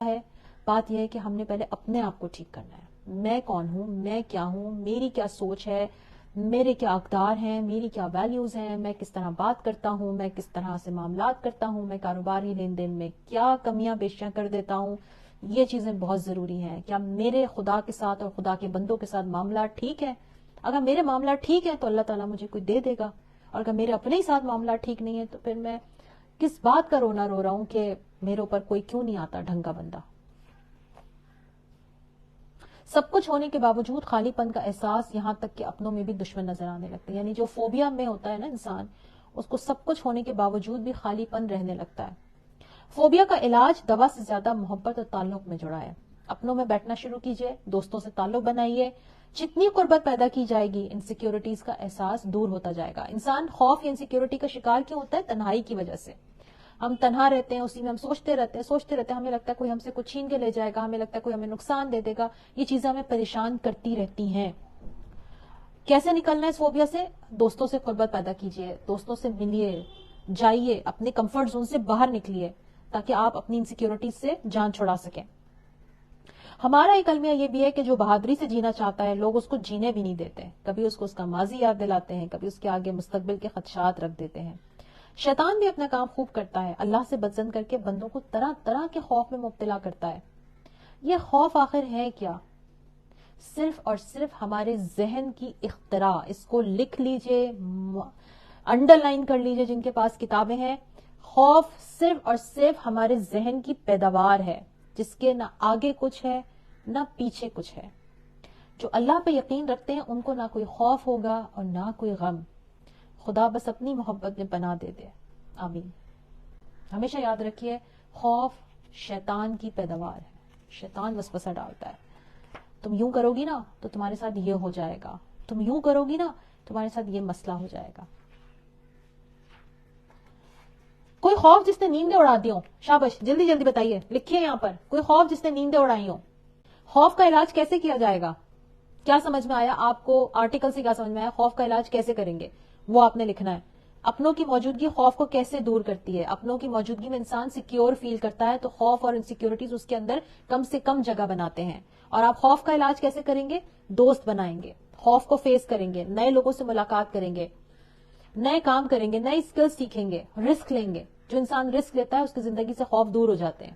ہے. بات یہ ہے کہ ہم نے پہلے اپنے آپ کو ٹھیک کرنا ہے. میں کون ہوں, میں کیا ہوں, میری کیا سوچ ہے, میرے کیا اقدار ہیں, میری کیا ویلیوز ہیں, میں کس طرح بات کرتا ہوں, میں کس طرح سے معاملات کرتا ہوں, میں کاروباری لین دین میں کیا کمیاں بیشیاں کر دیتا ہوں. یہ چیزیں بہت ضروری ہیں. کیا میرے خدا کے ساتھ اور خدا کے بندوں کے ساتھ معاملات ٹھیک ہے؟ اگر میرے معاملات ٹھیک ہے تو اللہ تعالیٰ مجھے کوئی دے دے گا, اور اگر میرے اپنے ہی ساتھ معاملات ٹھیک نہیں ہے تو پھر میں کس بات کا رونا رو رہا ہوں کہ میرے اوپر کوئی کیوں نہیں آتا ڈھنگ کا بندہ. سب کچھ ہونے کے باوجود خالی پن کا احساس, یہاں تک کہ اپنوں میں بھی دشمن نظر آنے لگتے ہیں. یعنی جو فوبیا میں ہوتا ہے نا انسان, اس کو سب کچھ ہونے کے باوجود بھی خالی پن رہنے لگتا ہے. فوبیا کا علاج دوا سے زیادہ محبت اور تعلق میں جڑا ہے. اپنوں میں بیٹھنا شروع کیجئے, دوستوں سے تعلق بنائیے. جتنی قربت پیدا کی جائے گی, انسیکیورٹیز کا احساس دور ہوتا جائے گا. انسان خوف یا انسیکیورٹی کا شکار کیوں ہوتا ہے؟ تنہائی کی وجہ سے. ہم تنہا رہتے ہیں, اسی میں ہم سوچتے رہتے ہیں, ہمیں لگتا ہے کوئی ہم سے کچھ چھین کے لے جائے گا, ہمیں لگتا ہے کوئی ہمیں نقصان دے دے گا. یہ چیزیں ہمیں پریشان کرتی رہتی ہیں. کیسے نکلنا ہے اس فوبیا سے؟ دوستوں سے قربت پیدا کیجئے, دوستوں سے ملیے, جائیے, اپنے کمفرٹ زون سے باہر نکلیے تاکہ آپ اپنی انسیکیورٹی سے جان چھڑا سکیں. ہمارا ایک المیہ یہ بھی ہے کہ جو بہادری سے جینا چاہتا ہے, لوگ اس کو جینے بھی نہیں دیتے. کبھی اس کو اس کا ماضی یاد دلاتے ہیں, کبھی اس کے آگے مستقبل کے خدشات رکھ دیتے ہیں. شیطان بھی اپنا کام خوب کرتا ہے, اللہ سے بدزن کر کے بندوں کو طرح طرح کے خوف میں مبتلا کرتا ہے. یہ خوف آخر ہے کیا؟ صرف اور صرف ہمارے ذہن کی اختراع. اس کو لکھ لیجئے, انڈر لائن کر لیجئے جن کے پاس کتابیں ہیں. خوف صرف اور صرف ہمارے ذہن کی پیداوار ہے, جس کے نہ آگے کچھ ہے نہ پیچھے کچھ ہے. جو اللہ پہ یقین رکھتے ہیں ان کو نہ کوئی خوف ہوگا اور نہ کوئی غم. خدا بس اپنی محبت میں پناہ دے دے. آمین. ہمیشہ یاد رکھیے, خوف شیطان کی پیداوار ہے. شیطان وسوسہ ڈالتا ہے. تم یوں کرو گی نا تو تمہارے ساتھ یہ ہو جائے گا, تم یوں کرو گی نا تمہارے ساتھ یہ مسئلہ ہو جائے گا. کوئی خوف جس نے نیندیں اڑا دی ہوں, شاباش, جلدی جلدی بتائیے, لکھیے یہاں پر. کوئی خوف جس نے نیندیں اڑائی ہوں. خوف کا علاج کیسے کیا جائے گا؟ کیا سمجھ میں آیا آپ کو؟ آرٹیکل سے کیا سمجھ میں آیا؟ خوف کا علاج کیسے کریں گے وہ آپ نے لکھنا ہے. اپنوں کی موجودگی خوف کو کیسے دور کرتی ہے؟ اپنوں کی موجودگی میں انسان سیکیور فیل کرتا ہے تو خوف اور انسیکیورٹیز اس کے اندر کم سے کم جگہ بناتے ہیں. اور آپ خوف کا علاج کیسے کریں گے؟ دوست بنائیں گے, خوف کو فیس کریں گے, نئے لوگوں سے ملاقات کریں گے, نئے کام کریں گے, نئے اسکل سیکھیں گے, رسک لیں گے. جو انسان رسک لیتا ہے اس کی زندگی سے خوف دور ہو جاتے ہیں.